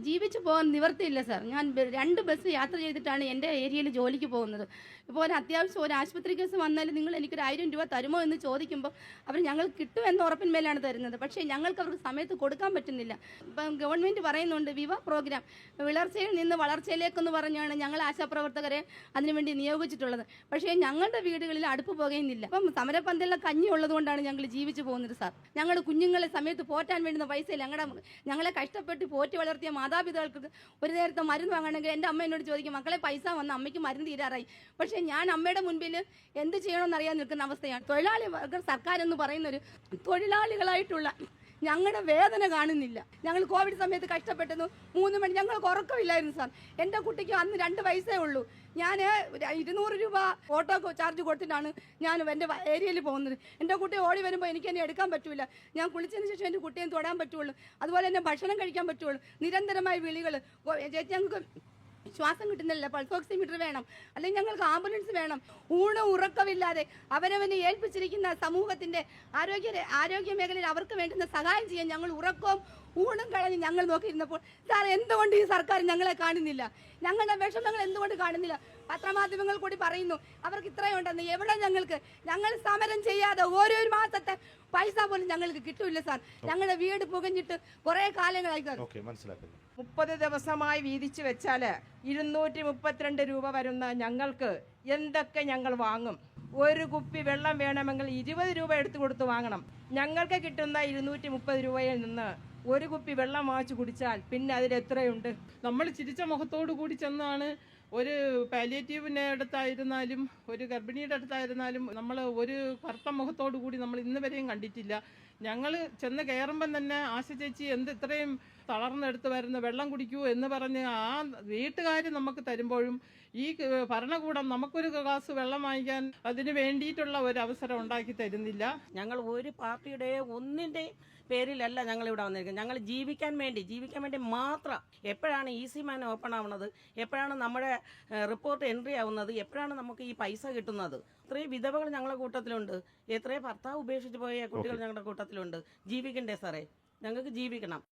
ജീവിച്ചു പോകാൻ നിവർത്തിയില്ല സാർ. ഞാൻ 2 ബസ് യാത്ര ചെയ്തിട്ടാണ് എൻ്റെ ഏരിയയിൽ ജോലിക്ക് പോകുന്നത്. ഇപ്പോൾ ഒരു അത്യാവശ്യം ഒരു ആശുപത്രി കേസ് വന്നാൽ നിങ്ങൾ എനിക്കൊരു 1000 രൂപ തരുമോ എന്ന് ചോദിക്കുമ്പോൾ അവർ ഞങ്ങൾ കിട്ടുമെന്ന ഉറപ്പിന്മേലാണ് തരുന്നത്. പക്ഷേ ഞങ്ങൾക്ക് അവർക്ക് സമയത്ത് കൊടുക്കാൻ പറ്റുന്നില്ല. ഇപ്പം ഗവൺമെൻറ് പറയുന്നുണ്ട് വിവാഹ പ്രോഗ്രാം വിളർച്ചയിൽ നിന്ന് വളർച്ചയിലേക്കെന്ന് പറഞ്ഞാണ് ഞങ്ങൾ ആശാപ്രവർത്തകരെ അതിനുവേണ്ടി നിയോഗിച്ചിട്ടുള്ളത്. പക്ഷേ ഞങ്ങളുടെ വീടുകളിൽ അടുപ്പ് പുകയുന്നില്ല. ഇപ്പം സമരപ്പന്തലിലെ കഞ്ഞി ഉള്ളതുകൊണ്ടാണ് ഞങ്ങൾ ജീവിച്ചു പോകുന്നത് സാർ. ഞങ്ങളുടെ കുഞ്ഞുങ്ങളെ സമയത്ത് പോറ്റാൻ വേണ്ടുന്ന പൈസ ഞങ്ങളെ കഷ്ടപ്പെട്ട് പോറ്റി വളർത്തിയ മാതാപിതാക്കൾക്ക് ഒരു നേരത്തെ മരുന്ന് വാങ്ങണമെങ്കിൽ എൻ്റെ അമ്മ എന്നോട് ചോദിക്കും, മക്കളെ പൈസ വന്ന് അമ്മയ്ക്ക് മരുന്ന് തീരാറായി. പക്ഷേ ഞാൻ അമ്മയുടെ മുൻപിൽ എന്ത് ചെയ്യണമെന്ന് അറിയാൻ നിൽക്കുന്ന അവസ്ഥയാണ്. തൊഴിലാളി വർഗ സർക്കാർ എന്ന് പറയുന്നൊരു തൊഴിലാളികളായിട്ടുള്ള ഞങ്ങളുടെ വേദന കാണുന്നില്ല. ഞങ്ങൾ കോവിഡ് സമയത്ത് കഷ്ടപ്പെട്ടു 3 മണി ഞങ്ങൾക്ക് ഉറക്കമില്ലായിരുന്നു സാർ. എൻ്റെ കുട്ടിക്ക് അന്ന് 2 വയസ്സേ ഉള്ളൂ. ഞാൻ 200 രൂപ ഓട്ടോ ചാർജ് കൊടുത്തിട്ടാണ് ഞാൻ എൻ്റെ ഏരിയയിൽ പോകുന്നത്. എൻ്റെ കുട്ടി ഓടി വരുമ്പോൾ എനിക്ക് എന്നെ എടുക്കാൻ പറ്റൂല. ഞാൻ കുളിച്ചതിന് ശേഷം എൻ്റെ കുട്ടിയെ തൊടാൻ പറ്റുള്ളൂ. അതുപോലെ തന്നെ ഭക്ഷണം കഴിക്കാൻ പറ്റുള്ളൂ. നിരന്തരമായ വിളികൾ, ചേച്ചി ഞങ്ങൾക്ക് ശ്വാസം കിട്ടുന്നില്ല, പൾസ് ഓക്സിമീറ്റർ വേണം, അല്ലെങ്കിൽ ഞങ്ങൾക്ക് ആംബുലൻസ് വേണം. ഊണും ഉറക്കമില്ലാതെ അവനവനെ ഏൽപ്പിച്ചിരിക്കുന്ന സമൂഹത്തിൻ്റെ ആരോഗ്യ മേഖലയിൽ അവർക്ക് വേണ്ടുന്ന സഹായം ചെയ്യാൻ ഞങ്ങൾ ഉറക്കവും ഊണും കളഞ്ഞ് ഞങ്ങൾ നോക്കിയിരുന്നപ്പോൾ സാർ എന്തുകൊണ്ട് ഈ സർക്കാർ ഞങ്ങളെ കാണുന്നില്ല? ഞങ്ങളുടെ വിഷമങ്ങൾ എന്തുകൊണ്ട് കാണുന്നില്ല? പത്രമാധ്യമങ്ങൾ കൂടി പറയുന്നു അവർക്ക് ഇത്രയുണ്ടെന്ന്. എവിടെ ഞങ്ങൾ സമരം ചെയ്യാതെ ഓരോ മാസത്തെ പൈസ പോലും ഞങ്ങൾക്ക് കിട്ടൂല സാർ. ഞങ്ങളുടെ വീട് പുകഞ്ഞിട്ട് കുറെ കാലങ്ങളായി സാർ. 30 ദിവസമായി വീതിച്ചു വെച്ചാൽ 232 രൂപ വരുന്ന ഞങ്ങൾക്ക് എന്തൊക്കെ ഞങ്ങൾ വാങ്ങും? ഒരു കുപ്പി വെള്ളം വേണമെങ്കിൽ 20 രൂപ എടുത്തു കൊടുത്ത് വാങ്ങണം. ഞങ്ങൾക്ക് കിട്ടുന്ന 230 രൂപയിൽ നിന്ന് ഒരു കുപ്പി വെള്ളം വാങ്ങിച്ചു കുടിച്ചാൽ പിന്നെ അതിലെത്രയുണ്ട്? നമ്മൾ ചിരിച്ച മുഖത്തോടു കൂടി ചെന്നാണ് ഒരു പാലിയേറ്റീവിൻ്റെ അടുത്തായിരുന്നാലും ഒരു ഗർഭിണിയുടെ അടുത്തായിരുന്നാലും നമ്മൾ ഒരു കറുത്ത മുഖത്തോടു കൂടി നമ്മൾ ഇന്ന് വരെയും കണ്ടിട്ടില്ല. ഞങ്ങൾ ചെന്ന് കയറുമ്പം തന്നെ ആശ ചേച്ചി ഇത്രയും തളർന്നെടുത്ത് വരുന്ന വെള്ളം കുടിക്കൂ എന്ന് പറഞ്ഞ് ആ വീട്ടുകാർ നമുക്ക് തരുമ്പോഴും ഈ ഭരണകൂടം നമുക്കൊരു ഗ്ലാസ് വെള്ളം വാങ്ങിക്കാൻ അതിന് വേണ്ടിയിട്ടുള്ള ഒരു അവസരം ഉണ്ടാക്കി തരുന്നില്ല. ഞങ്ങൾ ഒരു പാർട്ടിയുടെ ഒന്നിൻ്റെ പേരിലല്ല ഞങ്ങൾ ഇവിടെ വന്നിരിക്കുന്നത്. ഞങ്ങൾ ജീവിക്കാൻ വേണ്ടി മാത്രം. എപ്പോഴാണ് ഈസി മാൻ ഓപ്പൺ ആവുന്നത്? എപ്പോഴാണ് നമ്മുടെ റിപ്പോർട്ട് എൻട്രി ആവുന്നത്? എപ്പോഴാണ് നമുക്ക് ഈ പൈസ കിട്ടുന്നത്? ഇത്രയും വിധവകൾ ഞങ്ങളുടെ കൂട്ടത്തിലുണ്ട്. എത്രയും ഭർത്താവ് ഉപേക്ഷിച്ച് പോയ കുട്ടികൾ ഞങ്ങളുടെ കൂട്ടത്തിലുണ്ട്. ജീവിക്കണ്ടേ സാറേ? ഞങ്ങൾക്ക് ജീവിക്കണം.